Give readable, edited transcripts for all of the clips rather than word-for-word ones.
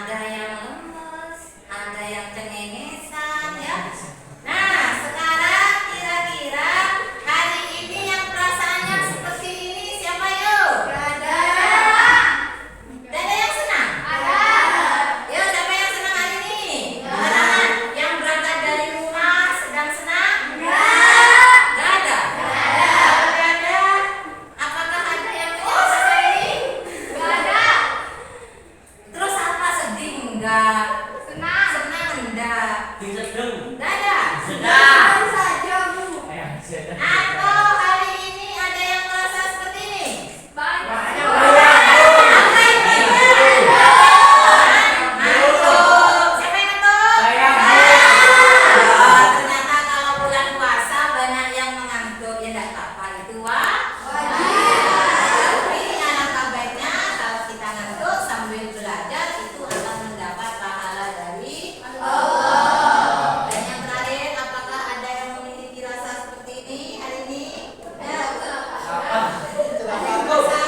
ada yang lemes, ada yang cengengesan ya. Nah, sekarang kira-kira hari ini yang perasaannya seperti ini siapa yuk? Ada. Ada yang senang? Ada. Yuk, siapa yang senang hari ini? Ada. Yang berangkat dari rumah sedang senang? Enggak. Enggak ada. Enggak ada. Apakah ada yang menyesal hari ini? Enggak ada. Terus apa, sedih enggak? Senang. Senang enggak? Sedang. Enggak ada. Sedang. saja, Bu. Atau hari ini ada yang merasa seperti ini? Banyak. Ngantuk. Siapa yang ngantuk? Saya. Ternyata kalau bulan puasa banyak yang mengantuk, ya enggak apa-apa, itu wajib. Tapi alangkah baiknya kalau kita ngantuk sambil belajar itu akan mendapat pahala dari Allah. Dan yang terakhir, apakah ada yang memiliki rasa seperti ini hari ini? Ada yang merasa?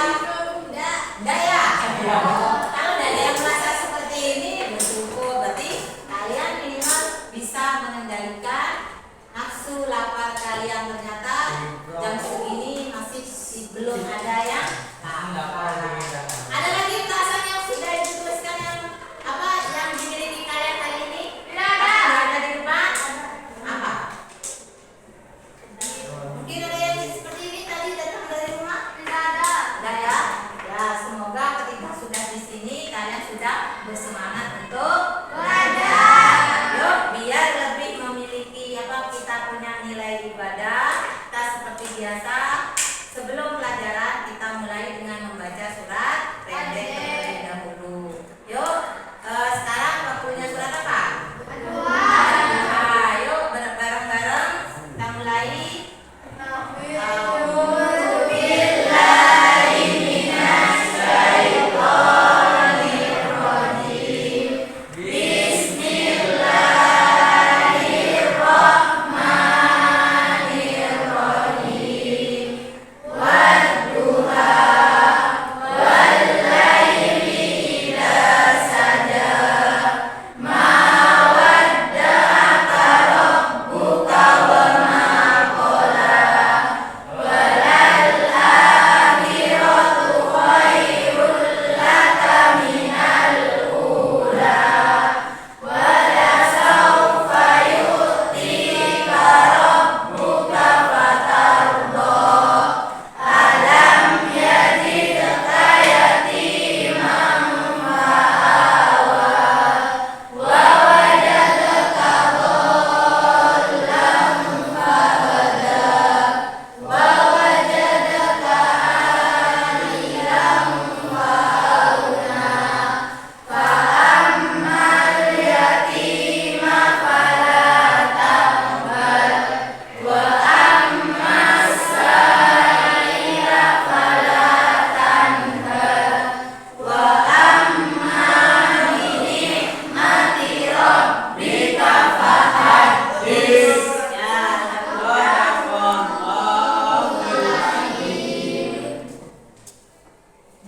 Enggak ya? Kalau tidak ada yang merasa seperti ini, bersyukur, berarti kalian minimal bisa mengendalikan nafsu lapar kalian. Ternyata jam segini masih belum ada yang lapar. Ada lagi perasaan yang sudah dituliskan yang apa yang dimiliki kalian hari ini? Tidak ada di depan. Apa? Mungkin ada yang seperti ini tadi datang dari rumah? Tidak ada. Tidak ya? Ya, semoga ketika sudah di sini kalian sudah bersemangat untuk belajar. Yuk, biar lebih memiliki apa, kita punya nilai ibadah. Kita seperti biasa sebelum pelajaran kita mulai dengan membaca surat pendek terlebih dahulu. Yuk, sekarang waktunya surat apa? Al-Fatihah. Yuk, bareng-bareng kita mulai.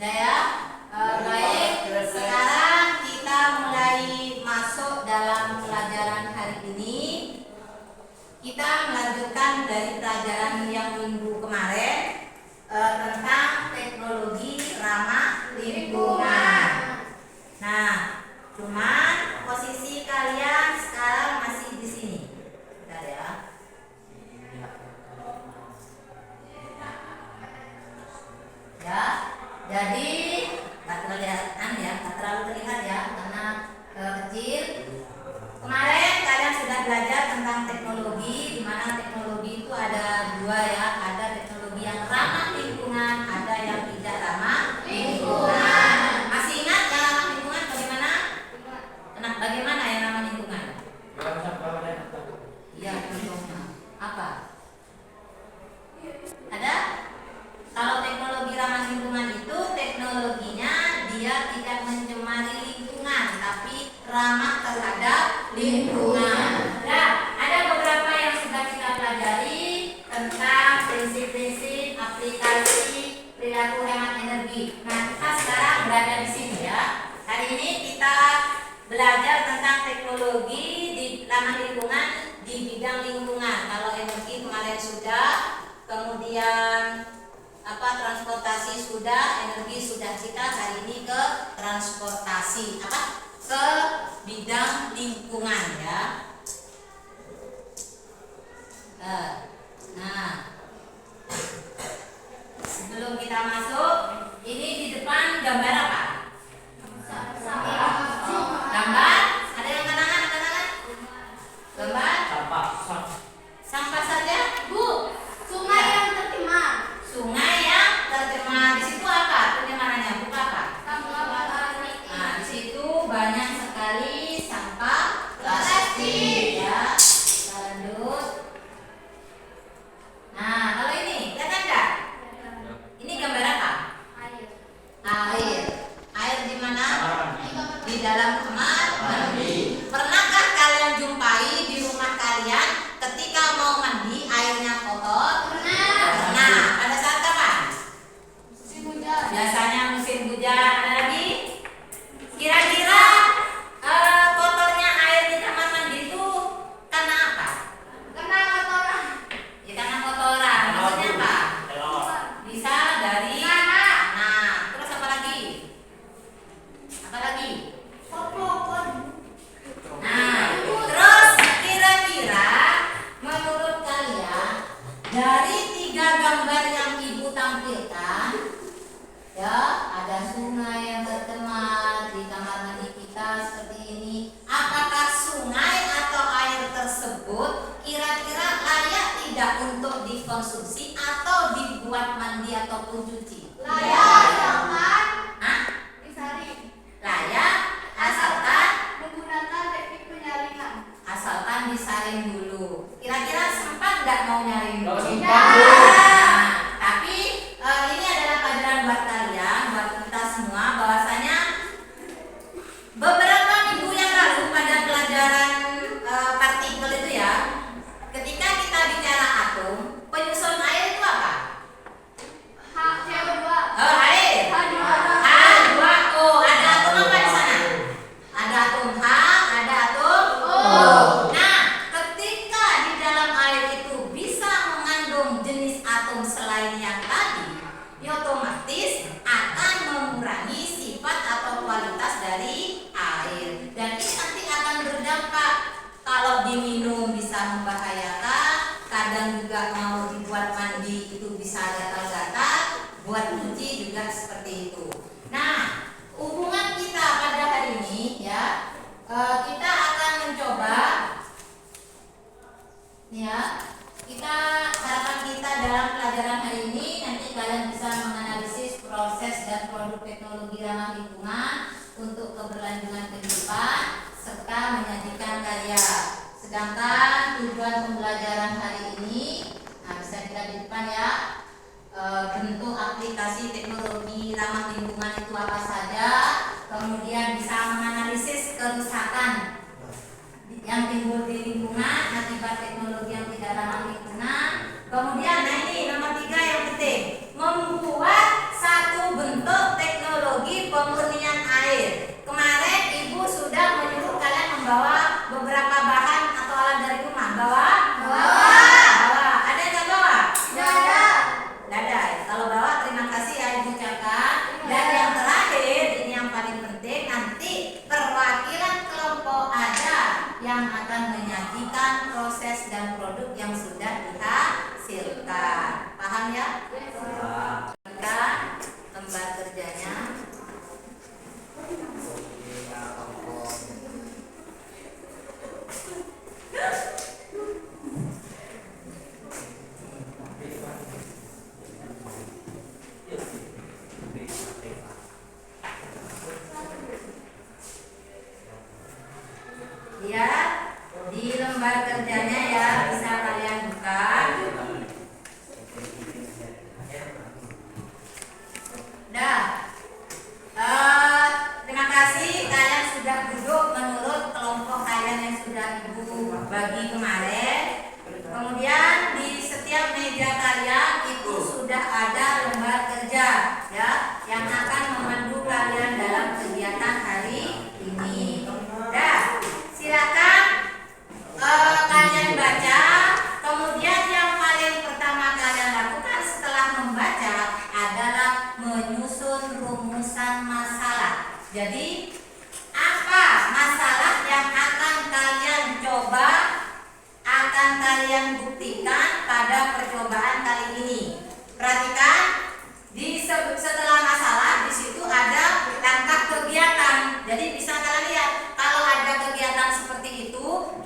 Nah ya, baik. Sekarang kita mulai masuk dalam pelajaran hari ini. Kita melanjutkan dari pelajaran yang minggu kemarin tentang teknologi ramah lingkungan. Nah, cuman posisi kalian sekarang masih di sini. Bentar ya. Ya. Jadi nggak kelihatan ya, nggak terlalu terlihat ya karena kecil. Kemarin kalian sudah belajar tentang teknologi, di mana teknologi itu ada dua ya, ada teknologi yang ramah lingkungan, ada yang tidak ramah lingkungan. Masih ingat yang ramah lingkungan bagaimana? Bagaimana yang ramah lingkungan? Iya, contohnya apa? Ada? Kalau teknologi ramah lingkungan itu teknologinya dia tidak mencemari lingkungan, tapi ramah terhadap lingkungan. Nah, ada beberapa yang sudah kita pelajari tentang prinsip-prinsip aplikasi perilaku hemat energi. Nah, kita sekarang berada di sini ya. Hari ini kita belajar tentang teknologi di ramah lingkungan di bidang lingkungan. Kalau energi kemarin sudah, kemudian transportasi sudah, energi sudah, kita hari ini ke transportasi ke bidang lingkungan ya. Nah, sebelum kita masuk, ini di depan gambar apa? Gambar? Ada yang kenangan? Gambar? Sampah saja? Bu, sungai yang tercemar. Sungai yang tercemar. Di situ apa? Pencemarannya bukan apa? Nah, di situ banyak sekali sampah plastik ya. Kita lanjut. Nah, kalau ini kelihatan nggak? Ini gambar apa? Air. Air di mana? Di dalam kamar mandi. Pernahkah kalian jumpai di rumah kalian ketika mau mandi airnya kotor? Pernah. Pada saat kapan? Musim hujan. Biasanya musim hujan. Ada lagi? Kira-kira kotornya air di kamar mandi itu karena apa? Karena kotoran. Ya, karena kotoran. Maksudnya apa? Bisa dari tanah. Terus apa lagi? Nah, terus kira-kira menurut kalian dari 3 gambar yang ibu tampilkan, ya, ada sungai yang tercemar di kamar mandi kita seperti ini. Apakah sungai atau air tersebut kira-kira layak tidak untuk dikonsumsi atau dibuat mandi ataupun cuci? Layak. Layak asalkan menggunakan teknik penyaringan. Asalkan disaring dulu. Kira-kira sempat nggak mau nyaring dulu? Nah, tapi ini adalah pelajaran buat kalian, buat kita semua, bahwasanya beberapa minggu yang lalu pada pelajaran partikel itu ya, ketika kita bicara atom, penyusun air itu apa? CO2. Air. H2O. Ada atom apa di sana? Ada atom H, ada atom O. Nah, ketika di dalam air itu bisa mengandung jenis atom selain yang tadi, ya otomatis akan mengurangi sifat atau kualitas dari air. Dan ini nanti akan berdampak. Kalau diminum bisa membahayakan, kadang juga mau dibuat mandi itu bisa gatal-gatal, buat cuci juga seperti itu. Nah, hubungan kita pada hari ini ya, kita akan mencoba ya, harapan kita dalam pelajaran hari ini nanti kalian bisa menganalisis proses dan produk teknologi ramah lingkungan untuk keberlanjutan kehidupan serta menyajikan karya. Sedangkan tujuan pembelajaran hari ini, nah bisa kita di depan ya, bentuk aplikasi teknologi ramah lingkungan itu apa saja, kemudian bisa menganalisis kerusakan yang timbul di lingkungan akibat teknologi yang tidak ramah lingkungan. Kemudian nah ini nomor 3 yang penting, membuat satu bentuk teknologi pemurnian air. Kemarin ibu sudah menyuruh kalian membawa beberapa bahan atau alat dari rumah. Bawa. Ada yang nggak bawa? Tidak ada. Kalau bawa terima kasih ya ibu ucapkan. Dan yang terakhir ini yang paling penting, nanti perwakilan kelompok ada yang akan menyajikan proses dan produk yang sudah dihasilkan. Paham ya? Lembar kerjanya. Ya, di lembar kerjanya ya bisa kalian buka. Dah. Terima kasih kalian sudah duduk menurut kelompok kalian yang sudah ibu bagi kemarin. Kemudian di setiap meja kalian itu sudah ada lembar kerja ya yang akan memandu kalian dalam kegiatan hari ini.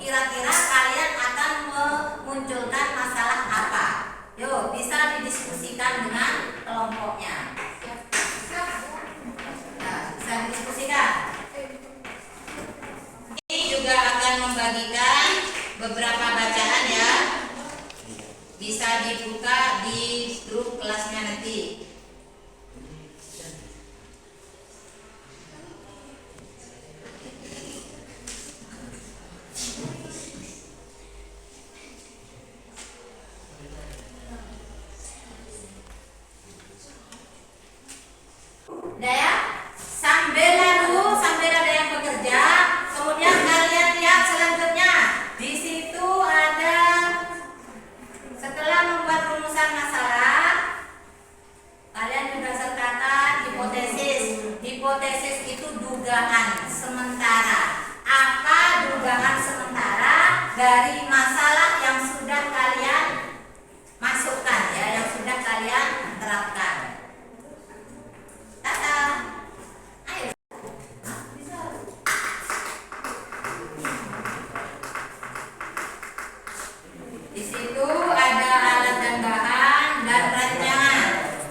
kira-kira kalian akan memunculkan masalah apa? Yuk, bisa didiskusikan dengan kelompoknya. Nah, bisa didiskusikan. Ini juga akan membagikan beberapa bacaan ya. Bisa dibuka di grup kelasnya nanti. Udah ya? Sambil ada yang bekerja, kemudian kalian lihat selanjutnya. Di situ ada, setelah membuat rumusan masalah, kalian juga sertakan hipotesis. Hipotesis itu dugaan sementara. Apa dugaan sementara dari masalah yang sudah kalian masukkan ya, yang sudah kalian terapkan. Ayo. Di situ ada alat dan bahan dan rancangan.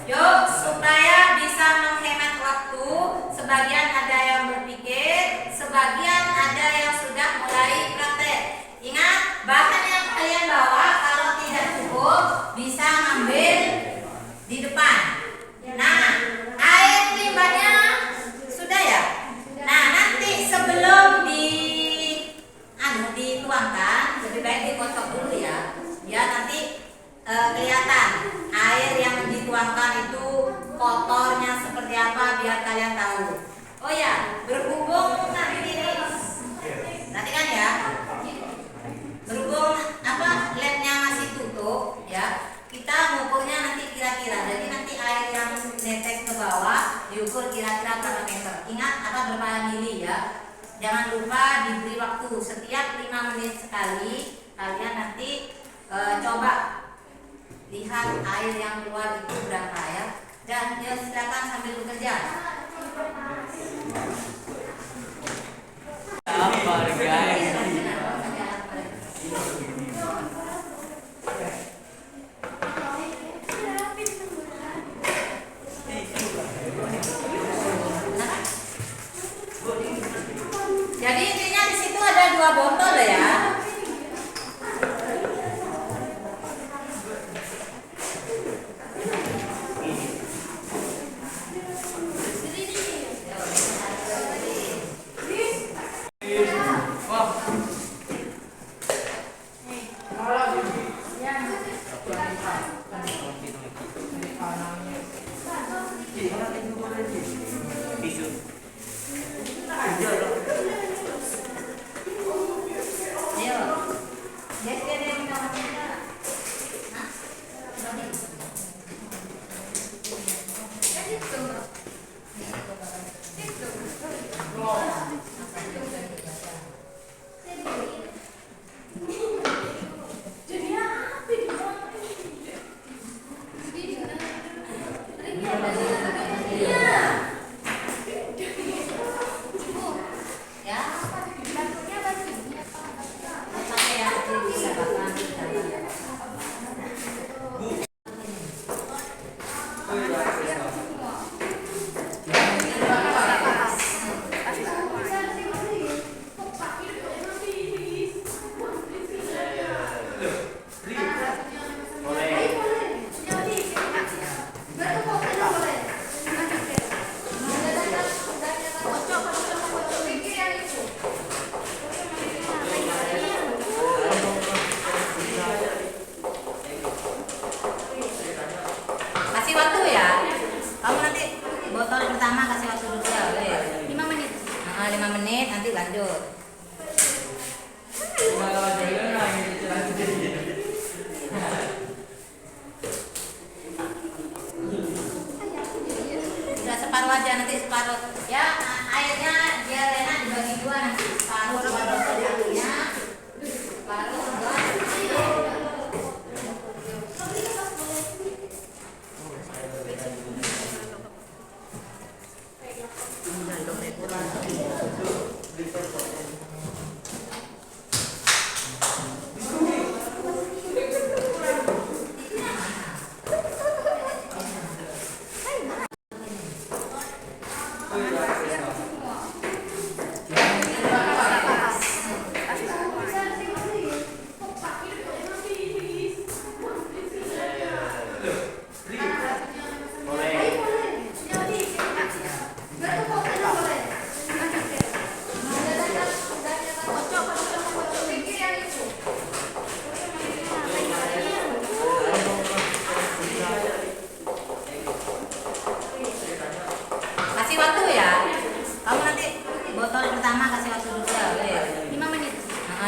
Yuk, supaya bisa menghemat waktu, sebagian ada yang berpikir, sebagian ada yang sudah mulai praktek. Ingat, bahan yang kalian bawa kalau tidak cukup bisa ngambil di depan. Nah, air limbahnya sudah ya. Nah, nanti sebelum dituangkan, lebih baik dikocok dulu ya. Biar nanti kelihatan air yang dituangkan itu kotornya seperti apa, biar kalian tahu. Oh ya, berhubung nanti ini, perhatikan ya. Berhubung labnya masih tutup ya. Kita mengukurnya nanti kira-kira. Jadi nanti air yang netes ke bawah diukur kira-kira berapa meter. Ingat berapa mili ya. Jangan lupa diberi waktu setiap 5 menit sekali. Kalian nanti coba lihat air yang keluar itu berapa ya. Dan ya silakan sambil bekerja. Jadi intinya di situ ada 2 botol ya.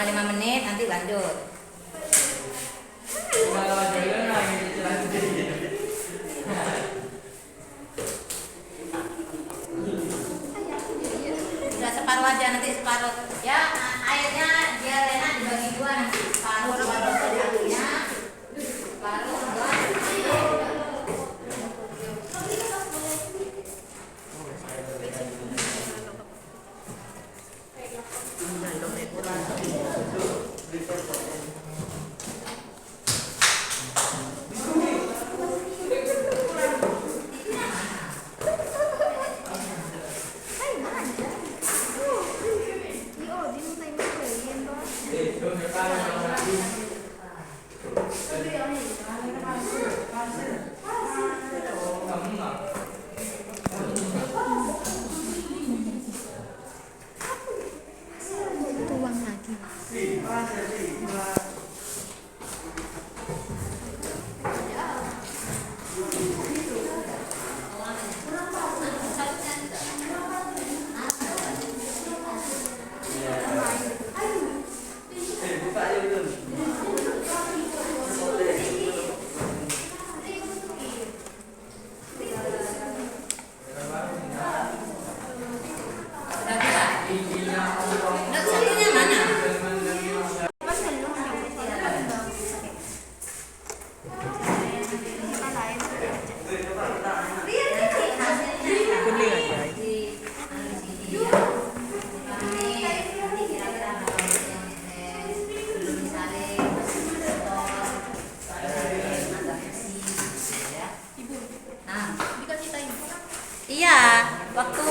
5 menit nanti lanjut. Udah separuh aja, nanti separuh ya, airnya biar enak dibagi dua, nanti separuh satunya, separuh dua. Iya, waktu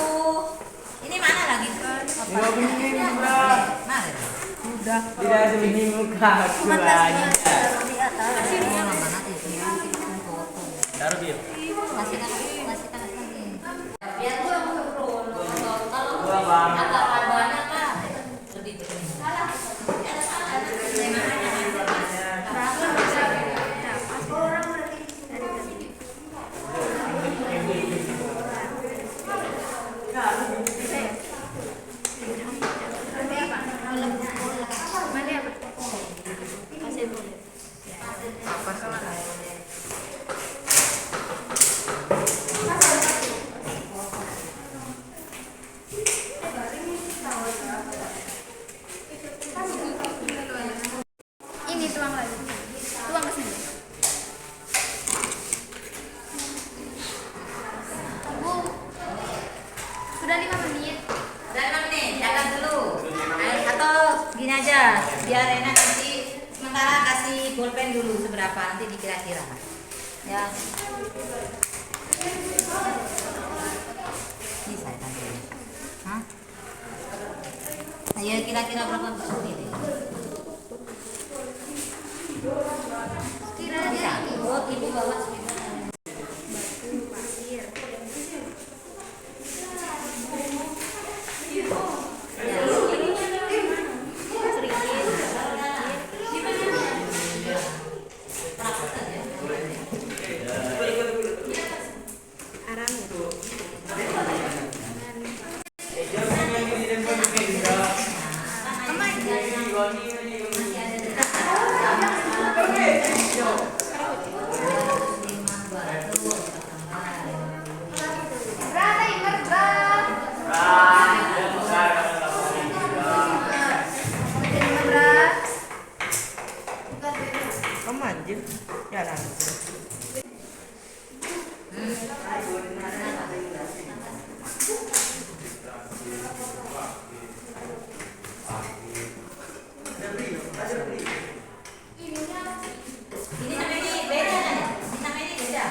ini mana lagi? Udah, tidak sebiji muka aku lagi. Taruh dia. Masih lagi. Biar gua Gua bang. agak banyak kan. Lebih salah. Ini tuang lagi. Tuang ke sini. Bu. Sudah 5 menit. Udah 5 menit, jalan dulu. Atau gini aja, biar enak nanti sementara kasih bolpen dulu seberapa nanti dikira-kira. Ya. Ini saya tanya. Hah? Ya kira-kira berapa menit? Kiranya Oh, ibu bawa speaker. pasir. Kamu anjir. Jalan. Ini namanya beda kan? Ini namanya beda.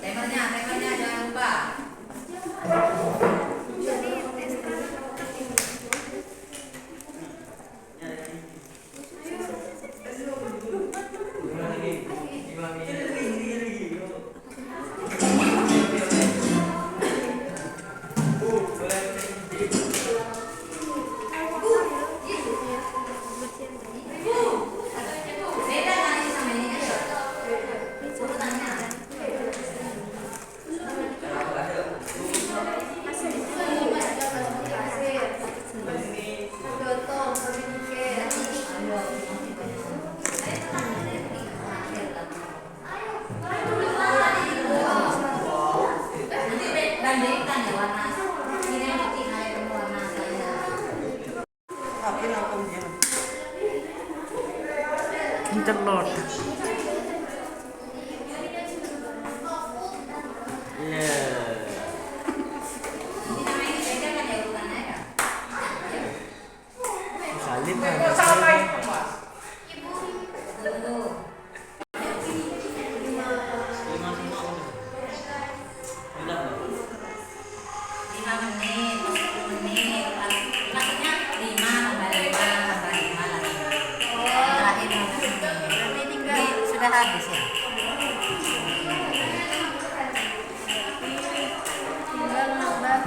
Temernya jangan lupa. Tinggal nambah.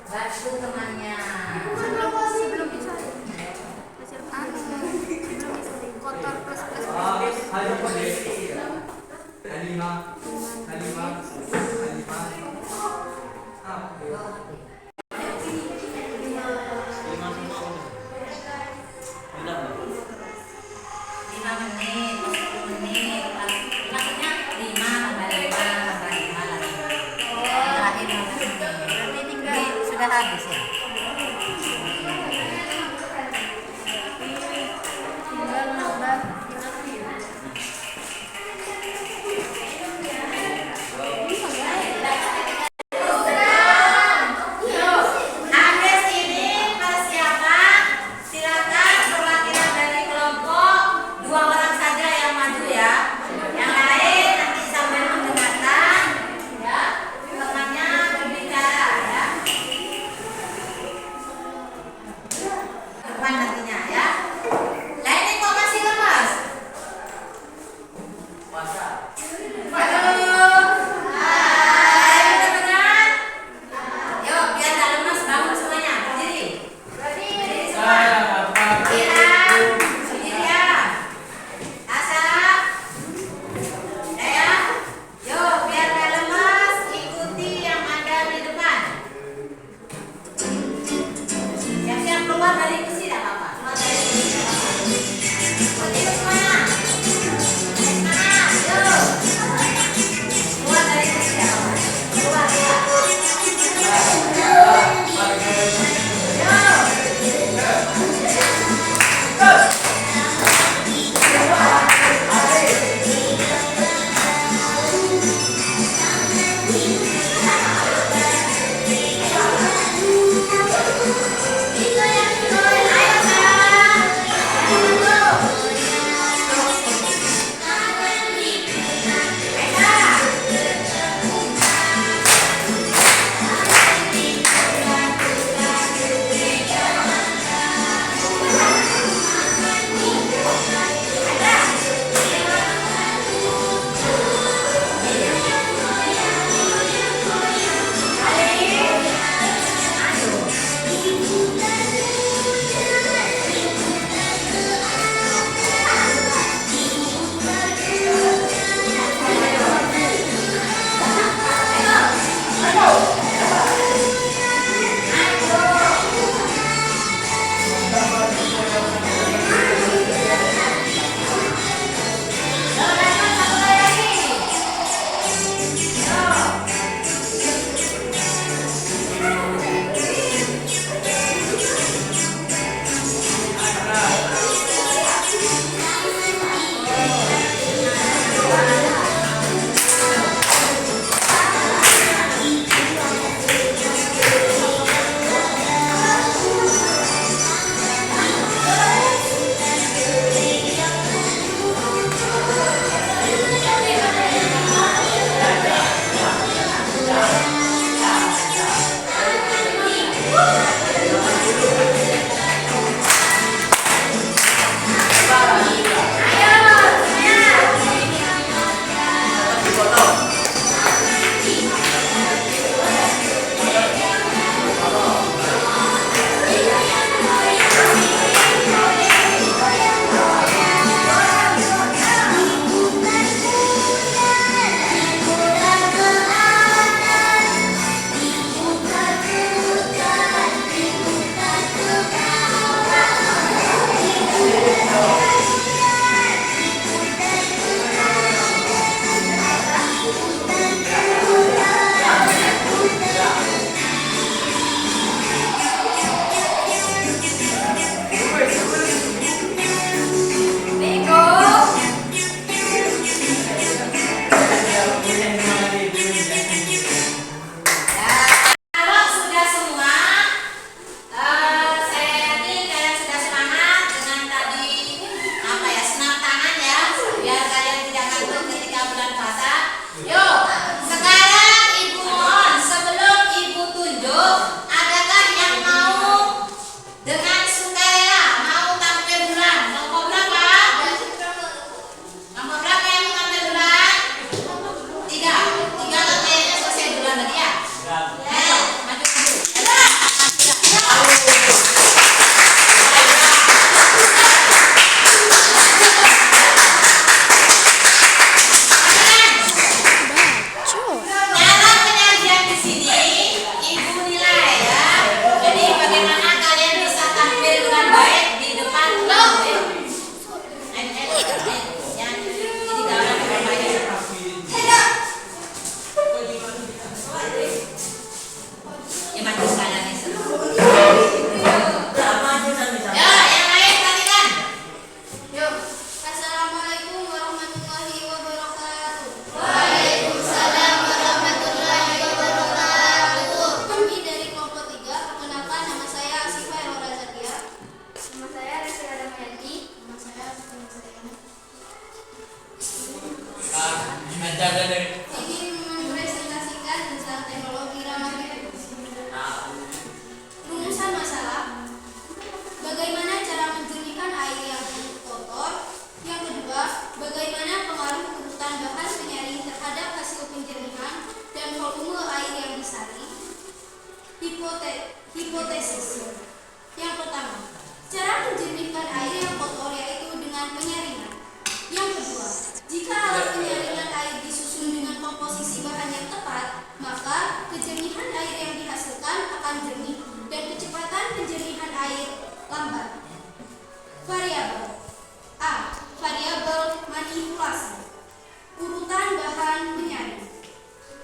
Batu temannya. Sebelum bisa hasil sebelum bisa kotor plus plus plus. Halimah. Lima menit, 10 menit. Maksudnya 5 tambah 5 tambah 5 lagi. Terakhir 15 menit. Berarti tinggal Ini sudah habis ya. tinggal nambah. Habis ini persiapan. Silakan perwakilan dari kelompok 2 orang saja yang maju ya. Yang lain nanti sambil mendengarkan ya. Temannya berbicara ya. Hipotesis. Yang pertama, cara menjernihkan air yang kotor yaitu dengan penyaringan. Yang kedua, jika alat penyaringan air disusun dengan komposisi bahan yang tepat, maka kejernihan air yang dihasilkan akan jernih dan kecepatan penjernihan air lambat. Variabel. A. Variabel manipulasi. Urutan bahan penyaring.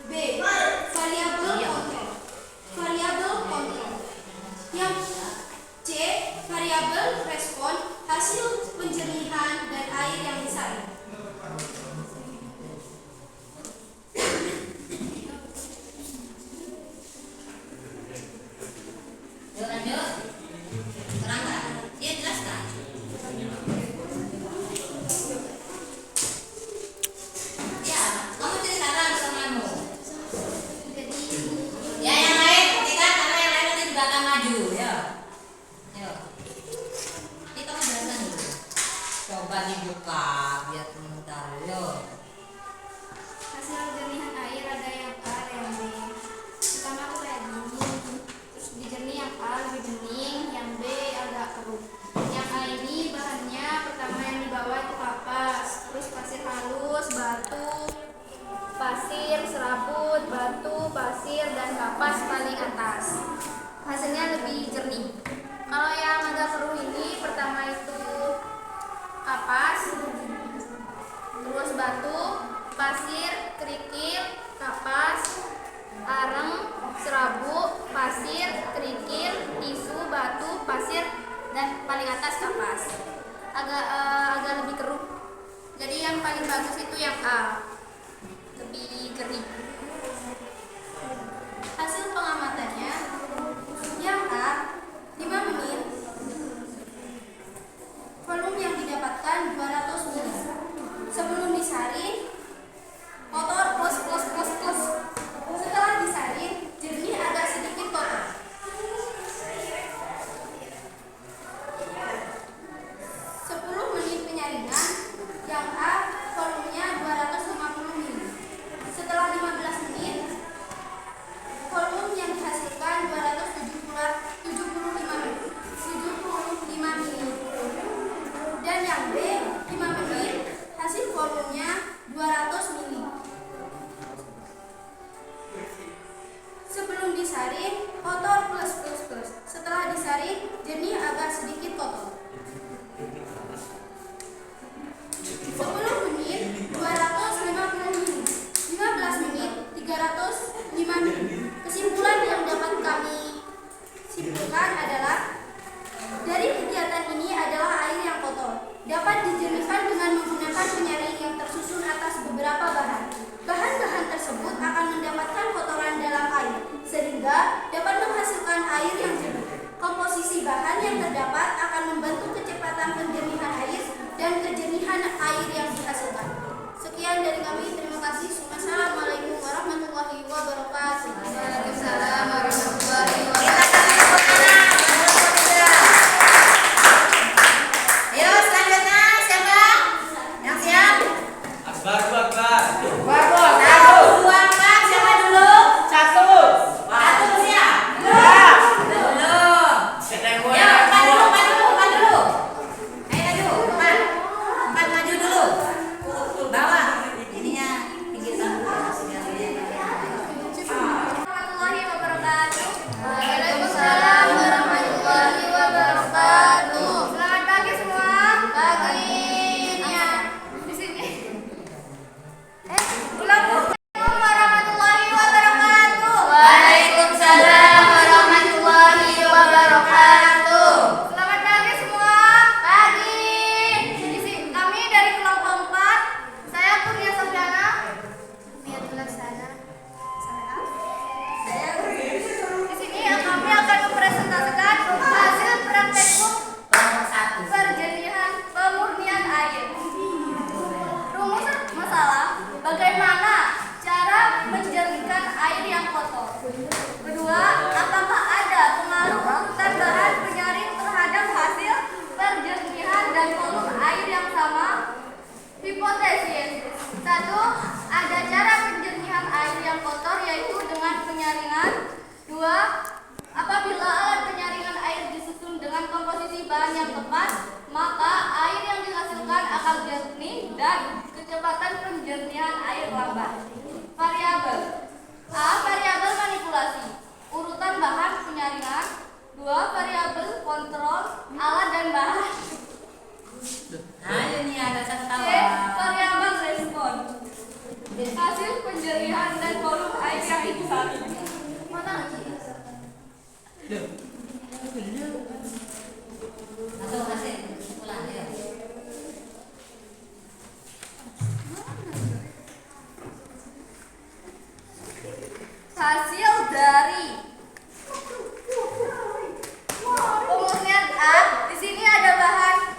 B. Variabel kontrol. Variabel kontrol. Yang C. Variabel respon hasil penjernihan dan air yang disaring. Yuk lanjut. Terangkan. Dia jelaskan. Ya, kamu ceritakan temanmu. Ya, yang lain ketika karena yang lain nanti di belakang maju, ya. Yuk. Ini kamu jelaskan dulu. Coba dibuka biar teman tahu. Yuk. Hasil jernihan air ada yang A, ada yang B. Pertama aku kayak gini, terus dijernih yang A lebih bening, yang B agak keruh. Yang A ini bahannya pertama yang di bawah itu kapas, terus pasir halus, batu, pasir, serabut, batu, pasir, dan kapas paling atas. Hasilnya lebih jernih. Kalau yang agak keruh ini pertama itu kapas, terus batu, pasir, kerikil, kapas, areng, serabut, pasir, kerikil, tisu, batu, pasir, dan paling atas kapas. Agak lebih keruh. Jadi yang paling bagus itu yang A, lebih jernih. Hasil pengamatannya, yang A 5 menit, volume yang didapatkan 200 ml. Sebelum disaring, kotor plus. Setelah disaring, jernih agak sedikit kotor. Penyaringan, yang A volumenya 250 ml. Setelah 15 menit, volume yang dihasilkan 275 ml. Dan yang B 5 menit, hasil volumenya 200 ml. Sebelum disaring, kotor plus. Setelah disaring, jernih agak sedikit kotor. 10 menit 250 ml, 15 menit 305 ml. Kesimpulan yang dapat kami simpulkan adalah dari kegiatan ini adalah air yang kotor dapat dijernihkan dengan menggunakan penyaring yang tersusun atas beberapa bahan. Bahan-bahan tersebut akan mendapatkan kotoran dalam air sehingga dapat menghasilkan air yang jernih. Komposisi bahan yang terdapat akan membantu kecepatan penjernihan air dan kejernihan air yang dihasilkan. Sekian dari kami, terima kasih. Wassalamualaikum warahmatullahi wabarakatuh. Waalaikumsalam warahmatullahi wabarakatuh. Ayo selanjutnya siapa? Yang siap? Akbar. Satu, dua, empat. Siapa dulu? Satu. Satu siap? Dulu. Ya, empat dulu. Ayo empat maju dulu. Bawa ininya pinggirkan dulu. Warahmatullahi wabarakatuh. Waalaikumsalam warahmatullahi wabarakatuh. Selamat pagi semua. Pagi. Di sini. Ulang. Assalamualaikum warahmatullahi wabarakatuh. Waalaikumsalam warahmatullahi wabarakatuh. Selamat pagi semua. Pagi. Di sini kami dari kelompok 4. Saya Kurnia Sofyana. Di sini kami akan mempresentasikan hasil praktekum perjernihan pemurnian air. Rumus masalah: bagaimana cara menjernihkan air yang kotor. Kedua, apakah ada pengaruh urutan bahan penyaring terhadap hasil perjernihan dan volume air yang sama? Hipotesis. 1. Ada cara penjernihan air yang kotor yaitu dengan penyaringan. 2. Apabila alat penyaringan air disusun dengan komposisi bahan yang tepat, maka air yang dihasilkan akan jernih dan kecepatan penjernihan air lambat. Variabel A. Variabel manipulasi, urutan bahan penyaringan. 2. Variabel kontrol alat dan bahan. Nah ini ada C. ketawa. Variabel respon, hasil penjernihan dan volume air yang disaring. Mana lagi? Atau hasil kesimpulan ya. Hasil dari pemurnian A, di sini ada bahan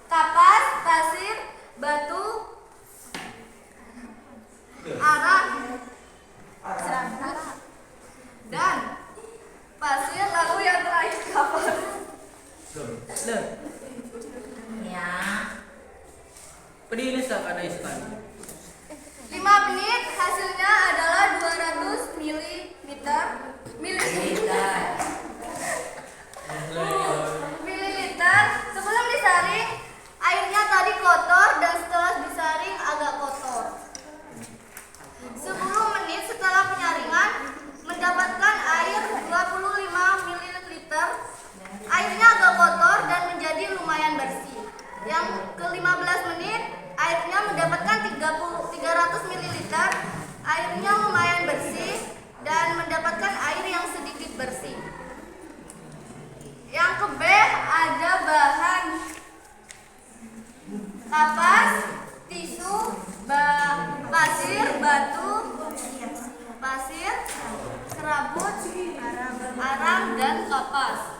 kapas, pasir, batu, arang, dan pasir, lalu yang terakhir kapas. Ya. Pedih sa kada ispan. 5 menit hasilnya adalah 200 mililiter. Sebelum disaring, airnya tadi kotor dan setelah disaring agak kotor. 10 menit setelah penyaringan mendapatkan air 25 mililiter. Airnya agak kotor dan menjadi lumayan bersih. Yang ke-15 menit airnya mendapatkan 300 mililiter. Airnya lumayan bersih dan mendapatkan air yang sedikit bersih. Yang ke B ada bahan kapas, tisu, pasir, batu, serabut, arang, dan kapas.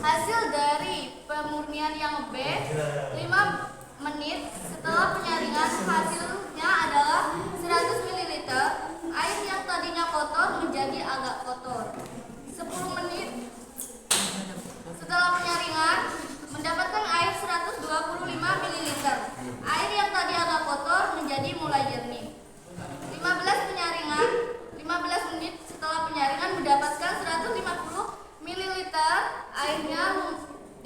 Hasil dari pemurnian yang B, 5 menit setelah penyaringan hasilnya adalah 100 ml. Air yang tadinya kotor menjadi agak kotor. 10 menit setelah penyaringan mendapatkan air 125 ml. Air yang tadi agak kotor menjadi mulai jernih. 15 menit setelah penyaringan mendapatkan 150 ml. Airnya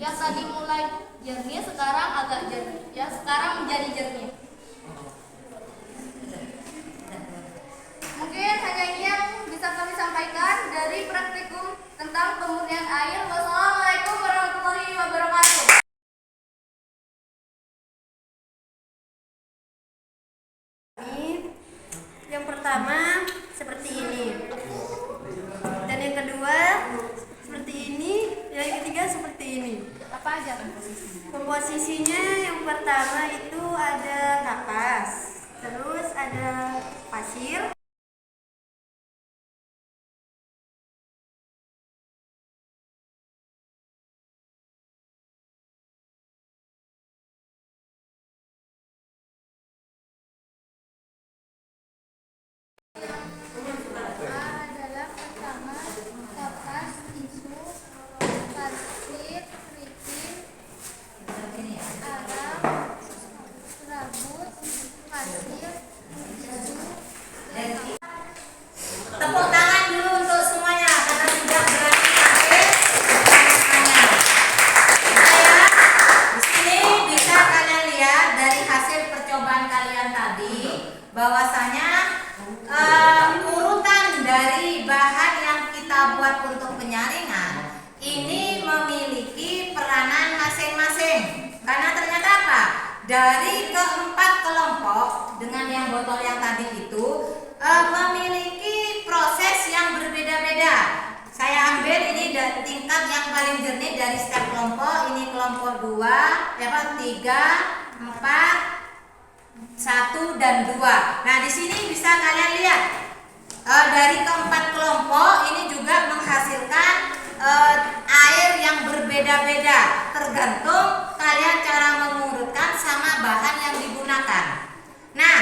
yang tadi mulai jernih sekarang agak jernih. Ya, sekarang menjadi jernih. Mungkin hanya ini yang bisa kami sampaikan dari praktikum tentang pemurnian air. Wassalamualaikum warahmatullahi wabarakatuh. Yang pertama seperti ini, dan yang kedua seperti ini, yang ketiga seperti ini. Apa aja komposisinya? Komposisinya yang pertama itu ada kapas, terus ada pasir, Adalah pertama kapas, tisu, pasir, kerikil, arang, serabut, pasir, tisu, dan Tepuk tangan dulu untuk semuanya karena sudah berani hasil pertanyaannya. Saya di sini bisa kalian lihat dari hasil percobaan kalian tadi bahwasanya urutan dari bahan yang kita buat untuk penyaringan ini memiliki peranan masing-masing. Karena ternyata apa? Dari keempat kelompok dengan yang botol yang tadi itu memiliki proses yang berbeda-beda. Saya ambil ini dari tingkat yang paling jernih dari setiap kelompok. Ini kelompok 2, 3, 4, 1 dan 2. Nah, di sini bisa kalian lihat dari keempat kelompok ini juga menghasilkan air yang berbeda-beda. Tergantung kalian cara mengurutkan sama bahan yang digunakan. Nah,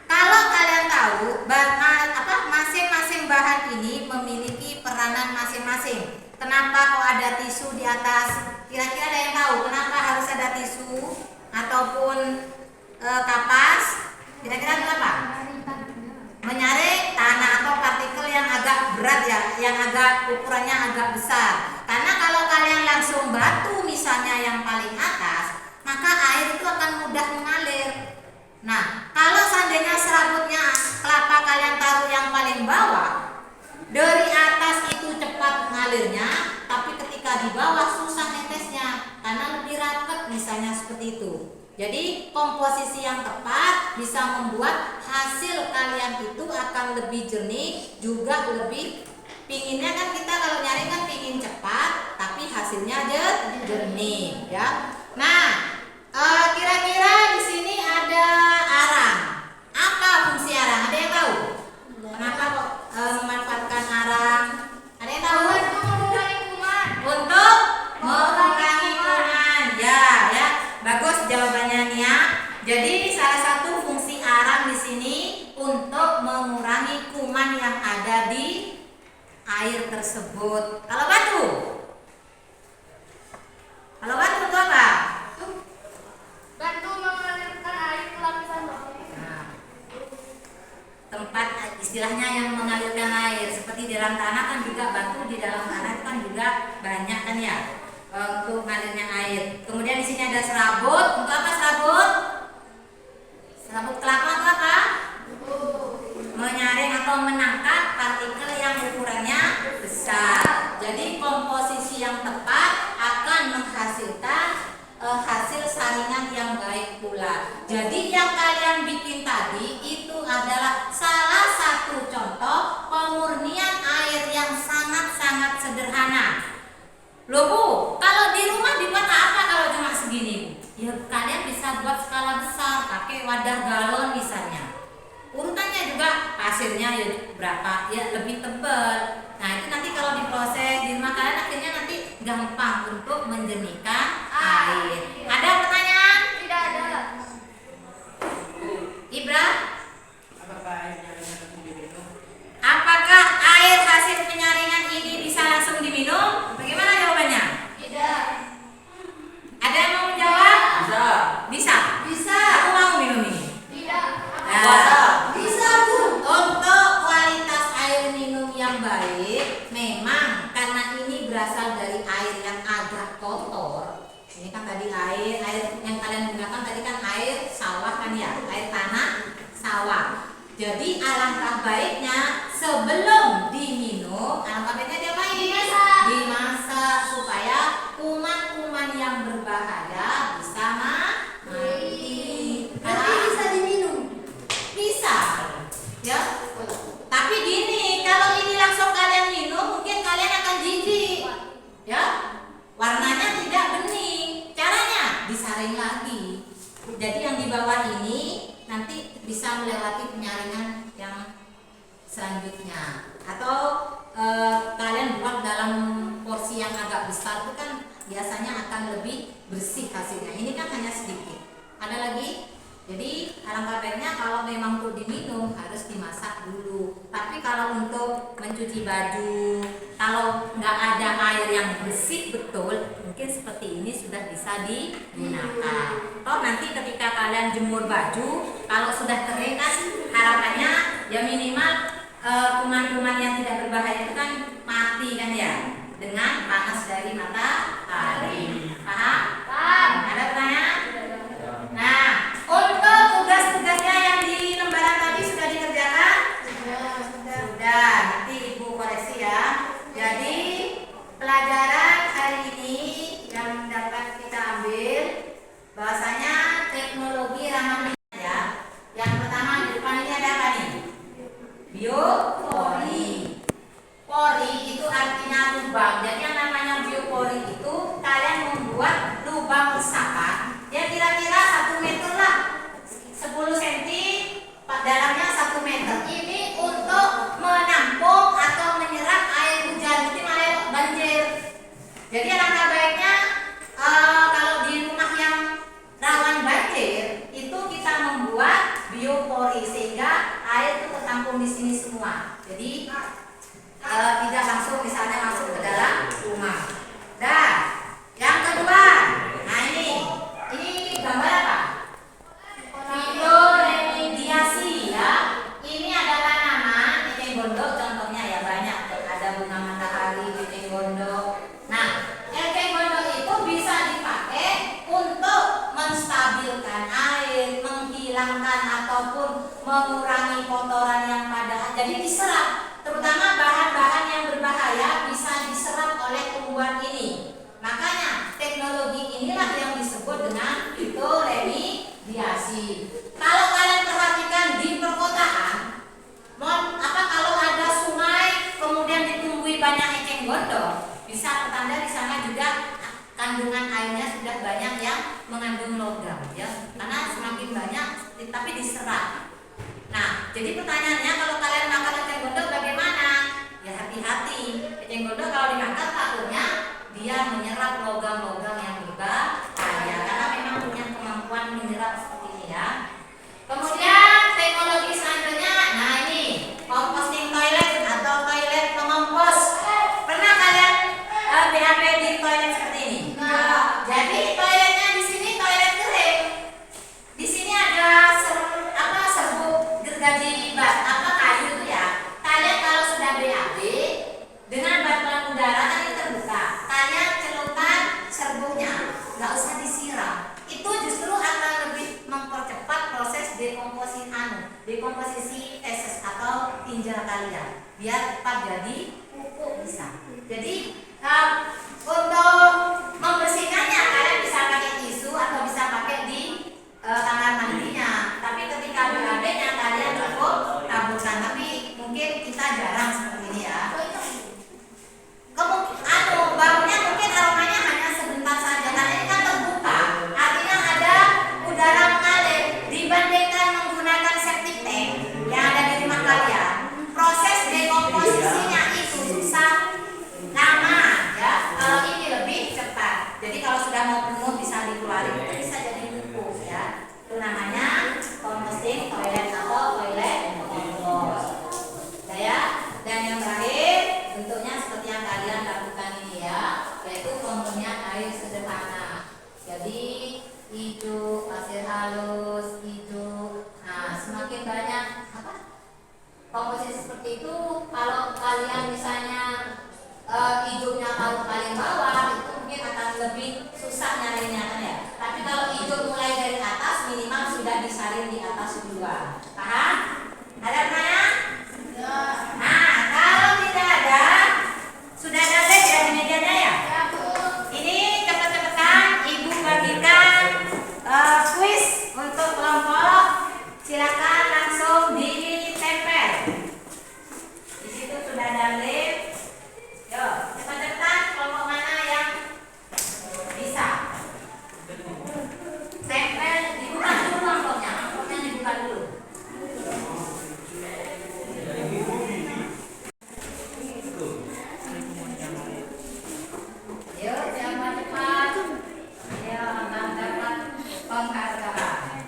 kalau kalian tahu masing-masing bahan ini memiliki peranan masing-masing. Kenapa kok ada tisu di atas? Kira-kira ada yang tahu kenapa harus ada tisu ataupun kapas? Kira-kira kenapa? Menyaring tanah atau partikel yang agak berat. berat ya, yang agak ukurannya agak besar. Karena kalau kalian langsung batu misalnya yang paling atas, maka air itu akan mudah mengalir. Nah, kalau seandainya serabutnya kelapa kalian taruh yang paling bawah, dari atas itu cepat mengalirnya, tapi ketika di bawah susah netesnya karena lebih rapat misalnya seperti itu. Jadi komposisi yang tepat bisa membuat hasil kalian itu akan lebih jernih, juga lebih pinginnya kan kita kalau nyari kan pingin cepat, tapi hasilnya jernih ya. Nah, kira-kira di sini ada arang. Apa fungsi arang? Ada yang tahu? Kenapa kok memanfaatkan arang? Ada yang tahu? Untuk mengurangi kuman. Ya. Bagus jawabannya Nia. Jadi salah satu fungsi arang di sini untuk mengurangi kuman yang ada di air tersebut. Kalau batu untuk apa? Bantu mengalirkan air ke lapisan bawah. Nah, tempat istilahnya yang mengalirkan air seperti di dalam tanah kan juga batu di dalam tanah itu kan juga banyak kan ya untuk mengalirnya air. Kemudian di sini ada serabut. Untuk apa serabut? Serabut kelapa untuk apa? Menyaring atau menangkap partikel yang ukurannya besar. Jadi komposisi yang tepat akan menghasilkan hasil saringan yang baik pula. Jadi yang kalian bikin tadi itu adalah salah satu contoh pemurnian air yang sangat-sangat sederhana. Loh Bu, kalau di rumah dibuat apa kalau cuma segini? Ya kalian bisa buat skala besar, pakai wadah galon misalnya. Urutannya juga pasirnya ya berapa, ya lebih tebal. Nah itu nanti kalau diproses di rumah kalian akhirnya nanti gampang untuk menjernihkan air. Ada pertanyaan? Tidak ada. Ibra? Apakah air hasil penyaringan ini bisa langsung diminum? Bagaimana jawabannya? Tidak. Ada yang mau menjawab? Bisa. Bisa. Aku mau minum ini. Tidak. Nah, Bisa, Bu. untuk kualitas air minum yang baik, memang karena ini berasal dari air yang agak kotor. Ini kan tadi air yang kalian gunakan tadi kan air sawah kan ya, air tanah sawah. Jadi alangkah baiknya sebelum diminum, alangkah baiknya diapain? Dimasak supaya kuman-kuman yang berbahaya bisa mati. Berarti bisa diminum. Bisa, ya. Tapi gini, kalau ini langsung kalian minum, mungkin kalian akan jijik, ya. Warnanya tidak bening. Caranya disaring lagi. Jadi yang di bawah ini nanti bisa melewati penyaringan yang selanjutnya. Atau kalian buat dalam porsi yang agak besar itu kan biasanya akan lebih bersih hasilnya. Ini kan hanya sedikit. Ada lagi? Jadi alangkah baiknya kalau memang untuk diminum harus dimasak dulu. Tapi kalau untuk mencuci baju, kalau nggak ada air yang bersih betul, mungkin seperti ini sudah bisa digunakan. Toh nanti ketika kalian jemur baju, kalau sudah kering kan harapannya ya minimal kuman-kuman yang tidak berbahaya itu kan mati kan ya dengan panas dari matahari. Paham? Paham. Ada pertanyaan? Nah, untuk tugas-tugasnya yang di lembaran tadi sudah dikerjakan? Sudah. Nanti Ibu koreksi ya. Jadi pelajaran hari ini yang dapat kita ambil bahwasanya teknologi ramah lingkungan ya. Yang pertama di depan ini ada apa nih? Biopori. Pori itu artinya lubang. Jadi yang namanya biopori itu kalian membuat lubang resapan. Ya kira-kira 1 meter lah, 10 cm, dalamnya 1 meter. Ini untuk menampung atau menyerap air hujan, jadi air banjir. Jadi alangkah baiknya kalau di rumah yang rawan banjir itu kita membuat biopori sehingga air itu tertampung di sini semua. Jadi tidak langsung misalnya masuk ke dalam rumah. Dan yang kedua, nah ini gambar apa? Bioremediasi ya. Ini ada tanaman, ini gondok contohnya ya banyak. gergaji. Kalau kalian perhatikan di perkotaan, kalau ada sungai kemudian ditumbuhi banyak eceng gondok, bisa pertanda di sana juga kandungan airnya sudah banyak yang mengandung logam, ya, karena semakin banyak tapi diserap. Nah, jadi pertanyaannya, kalau kalian makan eceng gondok bagaimana? Ya hati-hati, eceng gondok kalau dimakan takutnya dia menyerap logam-logam yang berbahaya, karena memang punya kemampuan menyerap seperti ini ya. Kemudian teknologi selanjutnya, nah ini composting toilet atau toilet pengompos. Pernah kalian BAB di toilet seperti ini? Jadi toiletnya di sini toilet kering. Di sini ada serbuk gergaji kayu itu ya. Kalian kalau sudah BAB dengan bantuan udara tadi terbuka, kalian celupkan serbuknya, nggak usah disiram. Itu justru akan lebih mempercepat proses dekomposisi feses atau tinja kalian, biar cepat jadi pupuk bisa. Jadi untuk membersihkannya kalian bisa pakai tisu atau bisa pakai di kamar mandinya. Tapi ketika BAB-nya kalian cukup taburkan. Tapi mungkin kita jarang seperti ini ya. Baunya mungkin aromanya hanya sebentar saja karena ini kan terbuka. Artinya ada udara mengalir. Dibandingkan menggunakan septic tank yang ada di rumah kalian, proses dekomposisinya itu susah, lama ya. Kalau ini lebih cepat. Jadi kalau sudah mau penuh bisa dikeluarin, itu bisa jadi pupuk ya. Itu namanya composting toilet atau toilet pengompos. Ya. Dan yang terakhir bentuknya seperti yang kalian lakukan ini ya, yaitu pemurnian air sederhana. Jadi hijau, pasir halus, hijau. Nah, semakin banyak komposisi seperti itu, kalau kalian misalnya hijaunya kalau kalian bawa, itu mungkin akan lebih susah nyarinya kan ya. Tapi kalau hijau mulai dari atas, minimal sudah disaring di atas duluan. Paham? Ada pertanyaan? Nah, kalau tidak ada, sudah ada list ya di mejanya ya? Ini cepet-cepetan Ibu bagikan kuis untuk kelompok. Silakan langsung ditempel. Di situ sudah ada list. Yo, cepat-cepetan kelompok mana yang bisa? Tempel, dibuka dulu amplopnya dibuka dulu. Yuk, siapa cepat? Ayo, akan dapat penghargaan.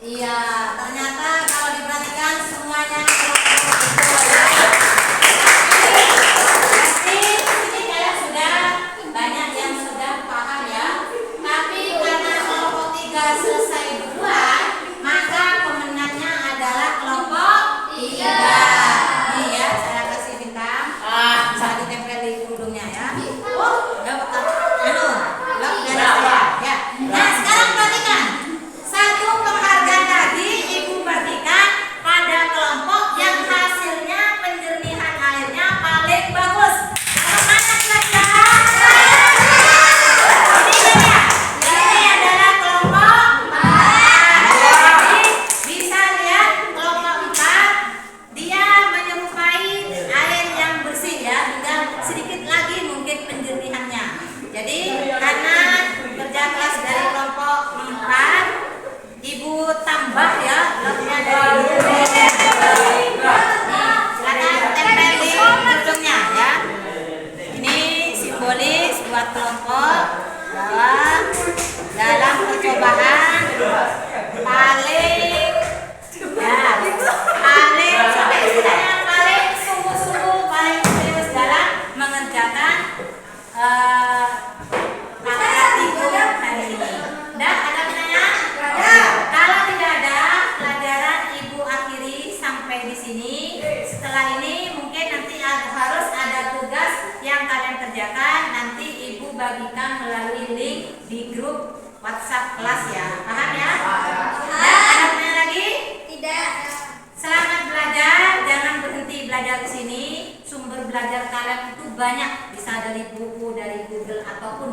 Iya, ternyata kalau diperhatikan semuanya kelompok betul ya. Berarti ini kayak sudah banyak yang sudah paham ya. Tapi karena kelompok 3 selesai duluan, maka pemenangnya adalah kelompok 3. Nih ya, saya kasih bintang. Bisa ditempel di punggungnya ya. Oh, dapat lap dari saya. Ya. Nah, sekarang perhatikan. Satu penghargaan lagi Ibu berikan pada kelompok yang hasilnya penjernihan airnya paling bagus. Semangat pelajar. Ini dia. Ini adalah kelompok 4. Jadi bisa lihat kelompok 4 dia menyerupai air yang bersih ya, tinggal sedikit lagi mungkin penjernihannya. Jadi karena kerja keras dari kelompok 4, Ibu tambah ya lapnya dari silakan tempel di ujungnya ya. Ini simbolis buat kelompok bahwa dalam percobaan paling sampai istilahnya paling sungguh-sungguh, paling serius dalam mengerjakan akad Ibu hari ini. Dan ada pertanyaan? Kalau tidak ada, pelajaran Ibu akhiri sampai di sini. Setelah ini mungkin nanti harus ada tugas yang kalian kerjakan. Nanti Ibu bagikan melalui link di grup WhatsApp kelas ya. Paham ya? Dan ada pertanyaan lagi? Tidak. Selamat belajar, jangan berhenti belajar di sini. Sumber belajar kalian itu banyak, bisa dari buku, dari Google ataupun